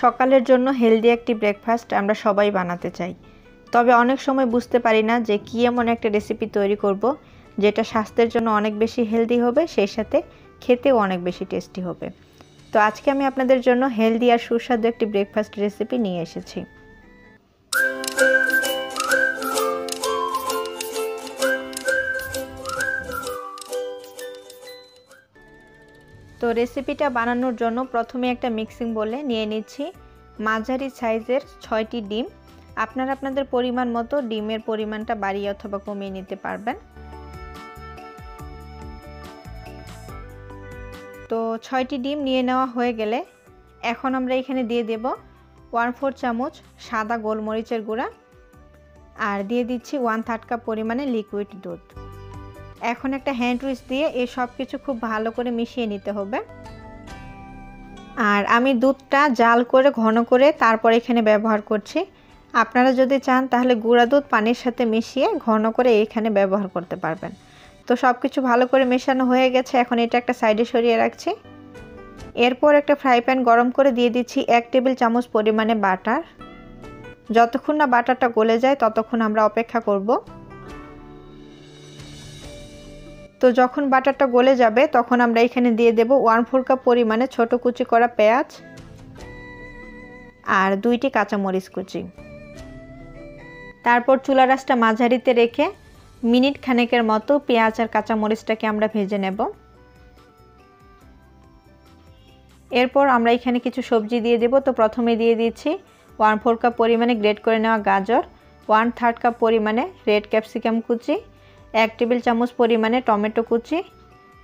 সকালের জন্য হেলদি একটি ব্রেকফাস্ট আমরা সবাই বানাতে চাই, তবে অনেক সময় বুঝতে পারি না যে কী এমন একটা রেসিপি তৈরি করব যেটা স্বাস্থ্যের জন্য অনেক বেশি হেলদি হবে, সেই সাথে খেতেও অনেক বেশি টেস্টি হবে। তো আজকে আমি আপনাদের জন্য হেলদি আর সুস্বাদু একটি ব্রেকফাস্ট রেসিপি নিয়ে এসেছি। তো রেসিপিটা বানানোর জন্য প্রথমে একটা মিক্সিং বোলে নিয়ে নিচ্ছি মাঝারি সাইজের 6টি ডিম। আপনারা আপনাদের পরিমাণ মতো ডিমের পরিমাণটা বাড়িয়ে অথবা কমিয়ে নিতে পারবেন। তো 6টি ডিম নিয়ে নেওয়া হয়ে গেলে এখন আমরা এখানে দিয়ে দেব 1/4 চামচ সাদা গোলমরিচের গুঁড়া আর দিয়ে দিচ্ছি 1/3 কাপ পরিমাণে লিকুইড দুধ। এখন একটা হ্যান্ড উইস্ক দিয়ে এই সব কিছু খুব ভালো করে মিশিয়ে নিতে হবে। আর আমি দুধটা জাল করে ঘন করে তারপর এখানে ব্যবহার করছি। আপনারা যদি চান তাহলে গুঁড়া দুধ পানির সাথে মিশিয়ে ঘন করে এখানে ব্যবহার করতে পারবেন। তো সব কিছু ভালো করে মেশানো হয়ে গেছে, এখন এটা একটা সাইডে সরিয়ে রাখছি। এরপর একটা ফ্রাই প্যান গরম করে দিয়ে দিচ্ছি 1 টেবিল চামচ পরিমাণে বাটার। যতক্ষণ না বাটারটা গলে যায় ততক্ষণ আমরা অপেক্ষা করব। তো যখন বাটারটা গলে যাবে তখন আমরা এখানে দিয়ে দেব 1/4 কাপ পরিমাণে ছোট কুচি করা পেঁয়াজ আর 2টি কাঁচামরিচ কুচি। তারপর চুলার আঁচটা মাঝারিতে রেখে মিনিট খানেকের মতো পেঁয়াজ আর কাঁচামরিচটাকে আমরা ভেজে নেব। এরপর আমরা এখানে কিছু সবজি দিয়ে দেব। তো প্রথমে দিয়ে দিচ্ছি 1/4 কাপ পরিমাণে গ্রেট করে নেওয়া গাজর, 1/3 কাপ পরিমাণে রেড ক্যাপসিকাম কুচি, 1 টেবিল চামচ পরিমাণে টমেটো কুচি,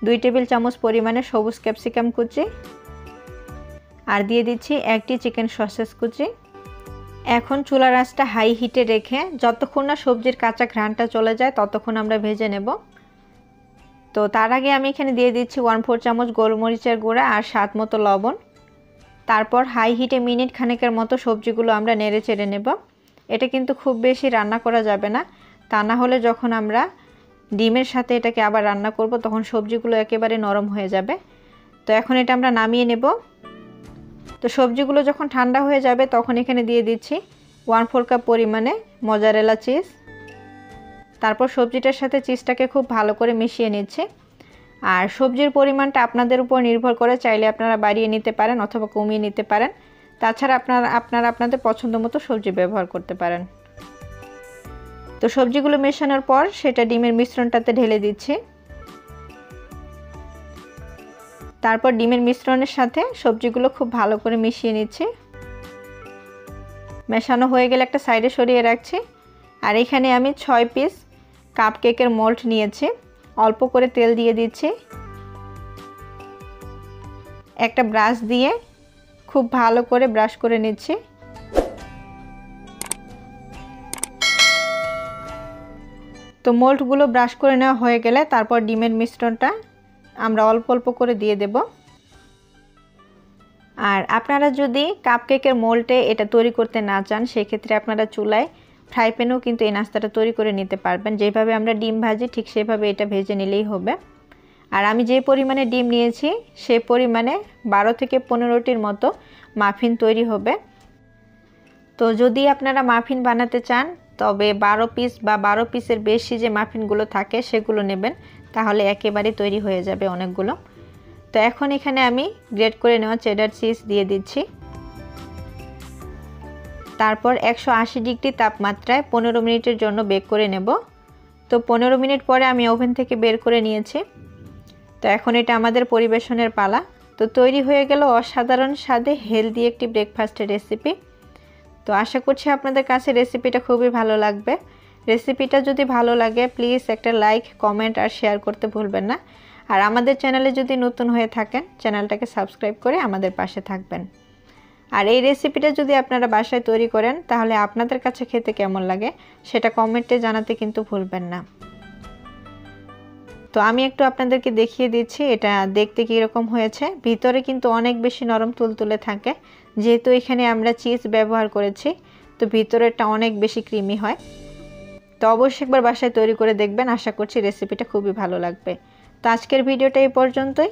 2 টেবিল চামচ পরিমাণে সবুজ ক্যাপসিকাম কুচি আর দিয়ে দিচ্ছি 1টি চিকেন সসেজ কুচি। এখন চুলার আঁচটা হাই হিটে রেখে যতক্ষণ না সবজির কাঁচা ঘ্রাণটা চলে যায় ততক্ষণ আমরা ভেজে নেব। তো তার আগে আমি এখানে দিয়ে দিচ্ছি 1/4 চামচ গোলমরিচের গুঁড়া আর স্বাদ মতো লবণ। তারপর হাই হিটে মিনিট খানেকের মতো সবজিগুলো আমরা নেড়ে চেড়ে নেব। এটা কিন্তু খুব বেশি রান্না করা যাবে না, তা না হলে যখন আমরা ডিমের সাথে এটাকে আবার রান্না করব তখন সবজিগুলো একেবারে নরম হয়ে যাবে। তো এখন এটা আমরা নামিয়ে নেব। তো সবজিগুলো যখন ঠান্ডা হয়ে যাবে তখন এখানে দিয়ে দিচ্ছি 1/4 কাপ পরিমাণে মজারেলা চিজ। তারপর সবজিটার সাথে চিজটাকে খুব ভালো করে মিশিয়ে নিচ্ছি। আর সবজির পরিমাণটা আপনাদের উপর নির্ভর করে, চাইলে আপনারা বাড়িয়ে নিতে পারেন অথবা কমিয়ে নিতে পারেন। তাছাড়া আপনারা আপনাদের পছন্দ মতো সবজি ব্যবহার করতে পারেন। তো সবজিগুলো মেশানোর পর সেটা ডিমের মিশ্রণটাতে ঢেলে দিচ্ছি। তারপর ডিমের মিশ্রণের সাথে সবজিগুলো খুব ভালো করে মিশিয়ে নিচ্ছি। মেশানো হয়ে গেলে একটা সাইডে সরিয়ে রাখছি। আর এখানে আমি 6 পিস কাপকেকের মোল্ড নিয়েছি। অল্প করে তেল দিয়ে দিচ্ছি। একটা ব্রাশ দিয়ে খুব ভালো করে ব্রাশ করে নিচ্ছি। তো মোল্ডগুলো ব্রাশ করে নেওয়া হয়ে গেলে তারপর ডিমের মিশ্রণটা আমরা অল্প অল্প করে দিয়ে দেব। আর আপনারা যদি কাপকেকের মোল্ডে এটা তৈরি করতে না চান সেক্ষেত্রে আপনারা চুলায় ফ্রাই প্যানেও কিন্তু এই নাস্তাটা তৈরি করে নিতে পারবেন। যেভাবে আমরা ডিম ভাজি ঠিক সেভাবে এটা ভেজে নিলেই হবে। আর আমি যে পরিমাণে ডিম নিয়েছি সেই পরিমাণে 12 থেকে 15টির মতো মাফিন তৈরি হবে। তো যদি আপনারা মাফিন বানাতে চান তবে 12 পিস বা 12 পিসের বেশি যে মাফিনগুলো থাকে সেগুলো নেবেন, তাহলে একেবারে তৈরি হয়ে যাবে অনেকগুলো। তো এখন এখানে আমি গ্রেট করে নেওয়া চেডার চিজ দিয়ে দিচ্ছি। তারপর 180 ডিগ্রি তাপমাত্রায় 15 মিনিটের জন্য বেক করে নেব। তো 15 মিনিট পরে আমি ওভেন থেকে বের করে নিয়েছি। তো এখন এটা আমাদের পরিবেশনের পালা। তো তৈরি হয়ে গেল অসাধারণ স্বাদে হেলদি একটি ব্রেকফাস্টের রেসিপি। তো আশা করছি আপনাদের কাছে রেসিপিটা খুবই ভালো লাগবে। রেসিপিটা যদি ভালো লাগে প্লিজ একটা লাইক, কমেন্ট আর শেয়ার করতে ভুলবেন না। আর আমাদের চ্যানেলে যদি নতুন হয়ে থাকেন চ্যানেলটাকে সাবস্ক্রাইব করে আমাদের পাশে থাকবেন। আর এই রেসিপিটা যদি আপনারা বাসায় তৈরি করেন তাহলে আপনাদের কাছে খেতে কেমন লাগে সেটা কমেন্টে জানাতে কিন্তু ভুলবেন না। তো আমি একটু আপনাদেরকে দেখিয়ে দিচ্ছি এটা দেখতে কীরকম হয়েছে। ভিতরে কিন্তু অনেক বেশি নরম তুলতুলে থাকে, যেহেতু এখানে আমরা চিজ ব্যবহার করেছি তো ভিতরেরটা অনেক বেশি ক্রিমি হয়। তো অবশ্যই একবার বাসায় তৈরি করে দেখবেন, আশা করছি রেসিপিটা খুবই ভালো লাগবে। তো আজকের ভিডিওটা এই পর্যন্তই।